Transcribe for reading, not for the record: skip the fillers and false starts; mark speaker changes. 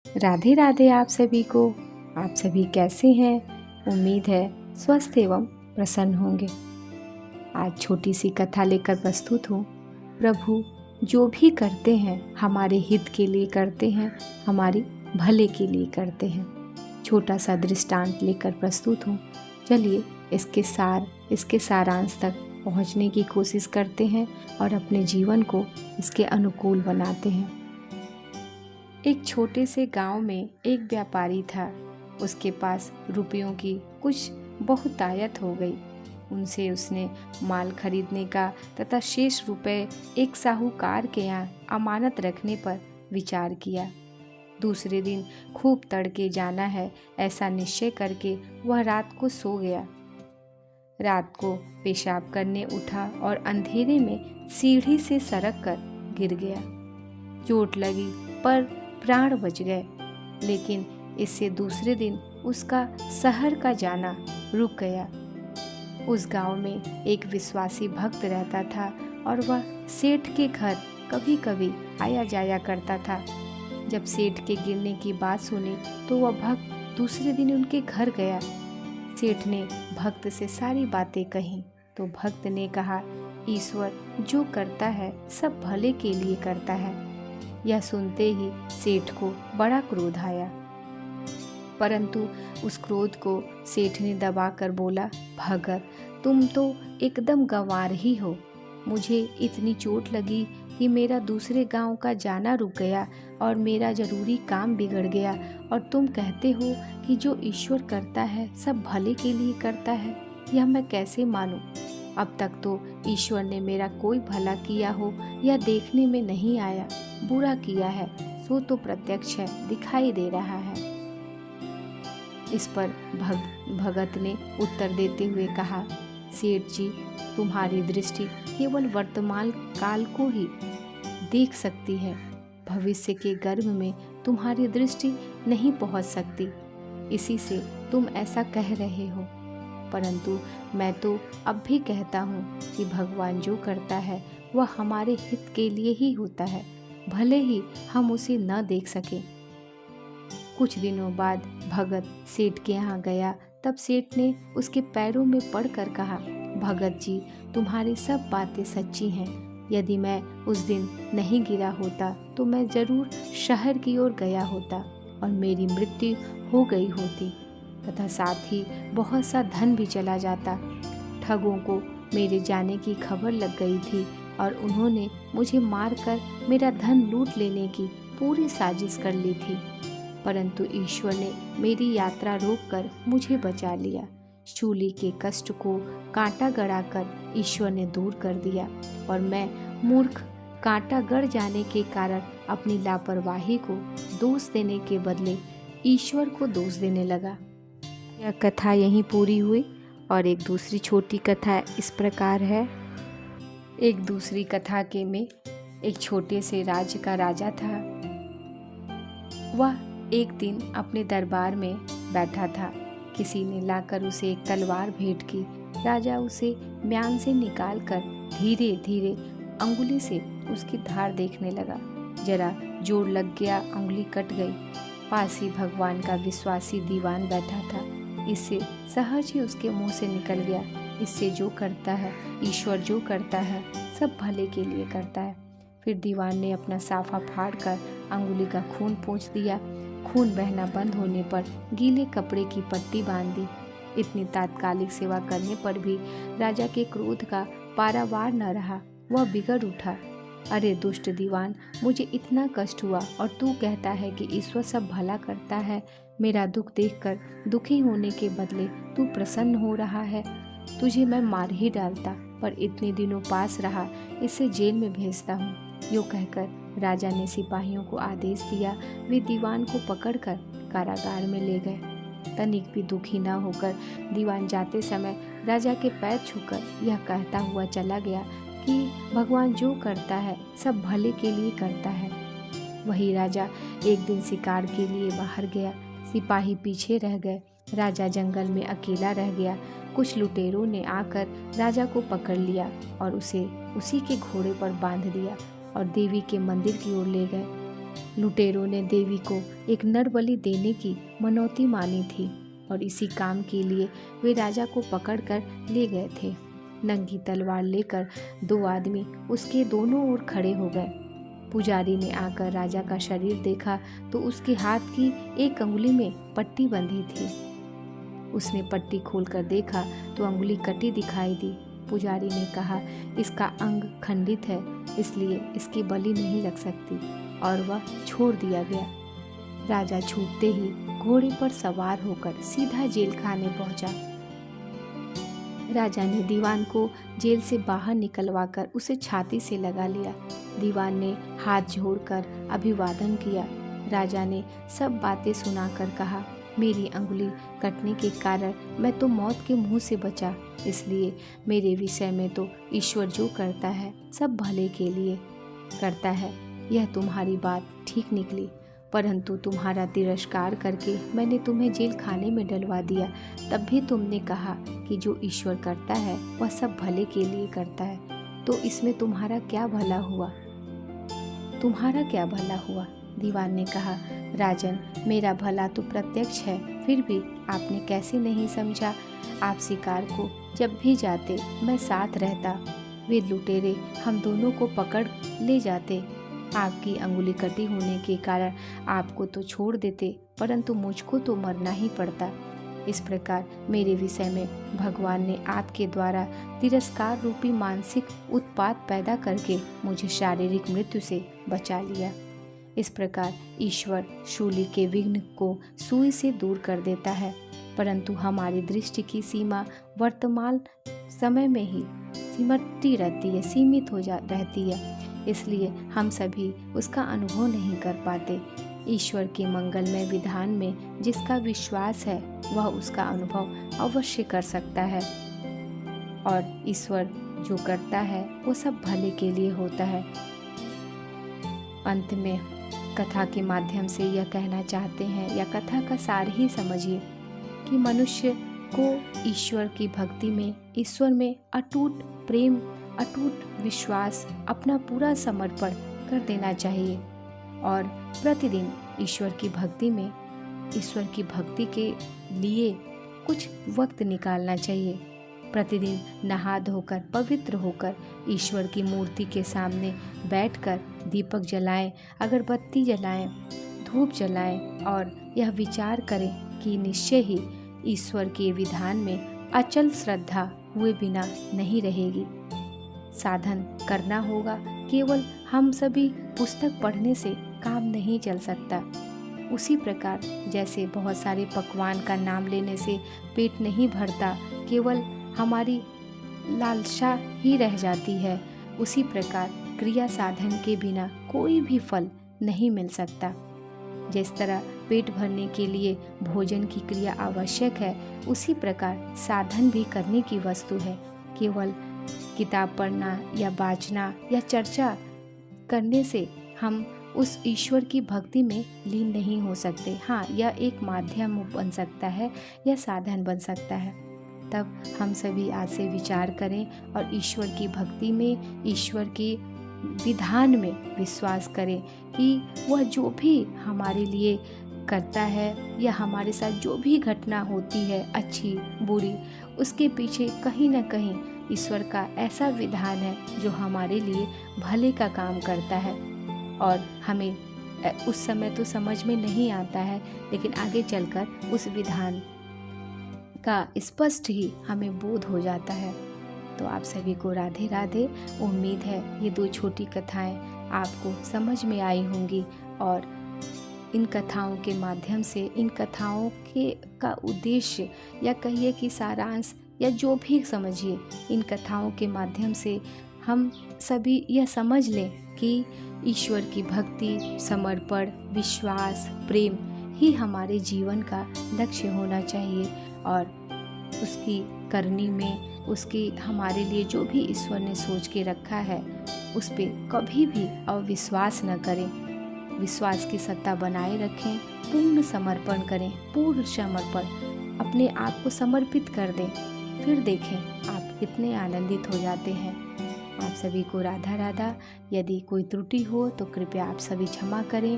Speaker 1: राधे राधे आप सभी को। आप सभी कैसे हैं? उम्मीद है स्वस्थ एवं प्रसन्न होंगे। आज छोटी सी कथा लेकर प्रस्तुत हूँ। प्रभु जो भी करते हैं हमारे हित के लिए करते हैं, हमारी भले के लिए करते हैं। छोटा सा दृष्टांत लेकर प्रस्तुत हूँ। चलिए इसके सारांश तक पहुँचने की कोशिश करते हैं और अपने जीवन को इसके अनुकूल बनाते हैं। एक छोटे से गांव में एक व्यापारी था। उसके पास रुपयों की कुछ बहुतायत हो गई। उनसे उसने माल खरीदने का तथा शेष रुपए एक साहूकार के यहाँ अमानत रखने पर विचार किया। दूसरे दिन खूब तड़के जाना है ऐसा निश्चय करके वह रात को सो गया। रात को पेशाब करने उठा और अंधेरे में सीढ़ी से सरक कर गिर गया। चोट लगी पर प्राण बच गए, लेकिन इससे दूसरे दिन उसका शहर का जाना रुक गया। उस गांव में एक विश्वासी भक्त रहता था और वह सेठ के घर कभी कभी आया जाया करता था। जब सेठ के गिरने की बात सुनी तो वह भक्त दूसरे दिन उनके घर गया। सेठ ने भक्त से सारी बातें कही तो भक्त ने कहा, ईश्वर जो करता है सब भले के लिए करता है। यह सुनते ही सेठ को बड़ा क्रोध आया, परंतु उस क्रोध को सेठ ने दबाकर बोला, भगत तुम तो एकदम गंवार ही हो। मुझे इतनी चोट लगी कि मेरा दूसरे गांव का जाना रुक गया और मेरा जरूरी काम बिगड़ गया, और तुम कहते हो कि जो ईश्वर करता है सब भले के लिए करता है। यह मैं कैसे मानूं? अब तक तो ईश्वर ने मेरा कोई भला किया हो यह देखने में नहीं आया। बुरा किया है सो तो प्रत्यक्ष है, दिखाई दे रहा है। इस पर भगत ने उत्तर देते हुए कहा, सेठ जी तुम्हारी दृष्टि केवल वर्तमान काल को ही देख सकती है। भविष्य के गर्भ में तुम्हारी दृष्टि नहीं पहुंच सकती, इसी से तुम ऐसा कह रहे हो। परंतु मैं तो अब भी कहता हूँ कि भगवान जो करता है वह हमारे हित के लिए ही होता है, भले ही हम उसे न देख सकें। कुछ दिनों बाद भगत सेठ के यहाँ गया। तब सेठ ने उसके पैरों में पड़कर कहा, भगत जी तुम्हारी सब बातें सच्ची हैं। यदि मैं उस दिन नहीं गिरा होता तो मैं जरूर शहर की ओर गया होता और मेरी मृत्यु हो गई होती तथा साथ ही बहुत सा धन भी चला जाता। ठगों को मेरे जाने की खबर लग गई थी और उन्होंने मुझे मारकर मेरा धन लूट लेने की पूरी साजिश कर ली थी, परंतु ईश्वर ने मेरी यात्रा रोककर मुझे बचा लिया। शूली के कष्ट को कांटा गड़ाकर ईश्वर ने दूर कर दिया और मैं मूर्ख कांटा गड़ जाने के कारण अपनी लापरवाही को दोष देने के बदले ईश्वर को दोष देने लगा। यह कथा यहीं पूरी हुई और एक दूसरी छोटी कथा इस प्रकार है। एक दूसरी कथा के में एक छोटे से राज्य का राजा था। वह एक दिन अपने दरबार में बैठा था। किसी ने लाकर उसे एक तलवार भेंट की। राजा उसे म्यान से निकालकर धीरे धीरे अंगुली से उसकी धार देखने लगा। जरा जोर लग गया, अंगुली कट गई। पास ही भगवान का विश्वासी दीवान बैठा था। इससे सहज ही उसके मुंह से निकल गया, इससे जो करता है ईश्वर जो करता है सब भले के लिए करता है। फिर दीवान ने अपना साफा फाड़कर अंगुली का खून पोंछ दिया। खून बहना बंद होने पर गीले कपड़े की पट्टी बांध दी। इतनी तात्कालिक सेवा करने पर भी राजा के क्रोध का पारावार न रहा। वह बिगड़ उठा, अरे दुष्ट दीवान, मुझे इतना कष्ट हुआ और तू कहता है कि ईश्वर सब भला करता है। मेरा दुख देखकर दुखी होने के बदले तू प्रसन्न हो रहा है। तुझे मैं मार ही डालता, पर इतने दिनों पास रहा, इसे जेल में भेजता हूँ। यूँ कहकर राजा ने सिपाहियों को आदेश दिया। वे दीवान को पकड़कर कारागार में ले गए। तनिक भी दुखी न होकर दीवान जाते समय राजा के पैर छूकर यह कहता हुआ चला गया कि भगवान जो करता है सब भले के लिए करता है। वही राजा एक दिन शिकार के लिए बाहर गया। सिपाही पीछे रह गए। राजा जंगल में अकेला रह गया। कुछ लुटेरों ने आकर राजा को पकड़ लिया और उसे उसी के घोड़े पर बांध दिया और देवी के मंदिर की ओर ले गए। लुटेरों ने देवी को एक नर बलि देने की मनौती मानी थी और इसी काम के लिए वे राजा को पकड़कर ले गए थे। नंगी तलवार लेकर 2 आदमी उसके दोनों ओर खड़े हो गए। पुजारी ने आकर राजा का शरीर देखा तो उसके हाथ की एक अंगुली में पट्टी बंधी थी। उसने पट्टी खोलकर देखा तो अंगुली कटी दिखाई दी। पुजारी ने कहा, इसका अंग खंडित है, इसलिए इसकी बलि नहीं लग सकती, और वह छोड़ दिया गया। राजा छूटते ही घोड़े पर सवार होकर सीधा जेल खाने पहुंचा। राजा ने दीवान को जेल से बाहर निकलवाकर उसे छाती से लगा लिया। दीवान ने हाथ जोड़कर अभिवादन किया। राजा ने सब बातें सुनाकर कहा, मेरी अंगुली कटने के कारण मैं तो मौत के मुंह से बचा, इसलिए मेरे विषय में तो ईश्वर जो करता है सब भले के लिए करता है। यह तुम्हारी बात ठीक निकली, परंतु तुम्हारा तिरस्कार करके मैंने तुम्हें जेल खाने में डलवा दिया। तब भी तुमने कहा कि जो ईश्वर करता है वह सब भले के लिए करता है, तो इसमें तुम्हारा क्या भला हुआ? तुम्हारा क्या भला हुआ? दीवान ने कहा, राजन, मेरा भला तो प्रत्यक्ष है, फिर भी आपने कैसे नहीं समझा? आप शिकार को जब भी जाते मैं साथ रहता। वे लुटेरे हम दोनों को पकड़ ले जाते। आपकी अंगुली कटी होने के कारण आपको तो छोड़ देते, परंतु मुझको तो मरना ही पड़ता। इस प्रकार मेरे विषय में भगवान ने आपके द्वारा तिरस्कार रूपी मानसिक उत्पात पैदा करके मुझे शारीरिक मृत्यु से बचा लिया। इस प्रकार ईश्वर शूली के विघ्न को सुई से दूर कर देता है, परंतु हमारी दृष्टि की सीमा वर्तमान समय में ही सिमटती रहती है, सीमित रहती है, इसलिए हम सभी उसका अनुभव नहीं कर पाते। ईश्वर के मंगलमय विधान में जिसका विश्वास है वह उसका अनुभव अवश्य कर सकता है, और ईश्वर जो करता है वो सब भले के लिए होता है। अंत में कथा के माध्यम से यह कहना चाहते हैं, या कथा का सार ही समझिए, कि मनुष्य को ईश्वर की भक्ति में, ईश्वर में अटूट प्रेम, अटूट विश्वास, अपना पूरा समर्पण कर देना चाहिए, और प्रतिदिन ईश्वर की भक्ति में, ईश्वर की भक्ति के लिए कुछ वक्त निकालना चाहिए। प्रतिदिन नहा धोकर पवित्र होकर ईश्वर की मूर्ति के सामने बैठकर दीपक जलाएं, अगरबत्ती जलाएं, धूप जलाएं, और यह विचार करें कि निश्चय ही ईश्वर के विधान में अचल श्रद्धा हुए बिना नहीं रहेगी। साधन करना होगा, केवल हम सभी पुस्तक पढ़ने से काम नहीं चल सकता। उसी प्रकार जैसे बहुत सारे पकवान का नाम लेने से पेट नहीं भरता, केवल हमारी लालसा ही रह जाती है, उसी प्रकार क्रिया साधन के बिना कोई भी फल नहीं मिल सकता। जिस तरह पेट भरने के लिए भोजन की क्रिया आवश्यक है, उसी प्रकार साधन भी करने की वस्तु है। केवल किताब पढ़ना या बाँचना या चर्चा करने से हम उस ईश्वर की भक्ति में लीन नहीं हो सकते। हाँ, यह एक माध्यम बन सकता है या साधन बन सकता है। तब हम सभी आज से विचार करें और ईश्वर की भक्ति में, ईश्वर के विधान में विश्वास करें कि वह जो भी हमारे लिए करता है या हमारे साथ जो भी घटना होती है, अच्छी बुरी, उसके पीछे कहीं ना कहीं ईश्वर का ऐसा विधान है जो हमारे लिए भले का काम करता है। और हमें उस समय तो समझ में नहीं आता है, लेकिन आगे चलकर उस विधान का स्पष्ट ही हमें बोध हो जाता है। तो आप सभी को राधे राधे। उम्मीद है ये 2 छोटी कथाएं आपको समझ में आई होंगी, और इन कथाओं के माध्यम से, इन कथाओं का उद्देश्य या कहिए कि सारांश या जो भी समझिए, इन कथाओं के माध्यम से हम सभी यह समझ लें कि ईश्वर की भक्ति, समर्पण, विश्वास, प्रेम ही हमारे जीवन का लक्ष्य होना चाहिए, और उसकी करनी में, उसकी हमारे लिए जो भी ईश्वर ने सोच के रखा है उस पर कभी भी अविश्वास न करें। विश्वास की सत्ता बनाए रखें, पूर्ण समर्पण करें, पूर्ण समर्पण, अपने आप को समर्पित कर दें, फिर देखें आप कितने आनंदित हो जाते हैं। आप सभी को राधा राधा। यदि कोई त्रुटि हो तो कृपया आप सभी क्षमा करें।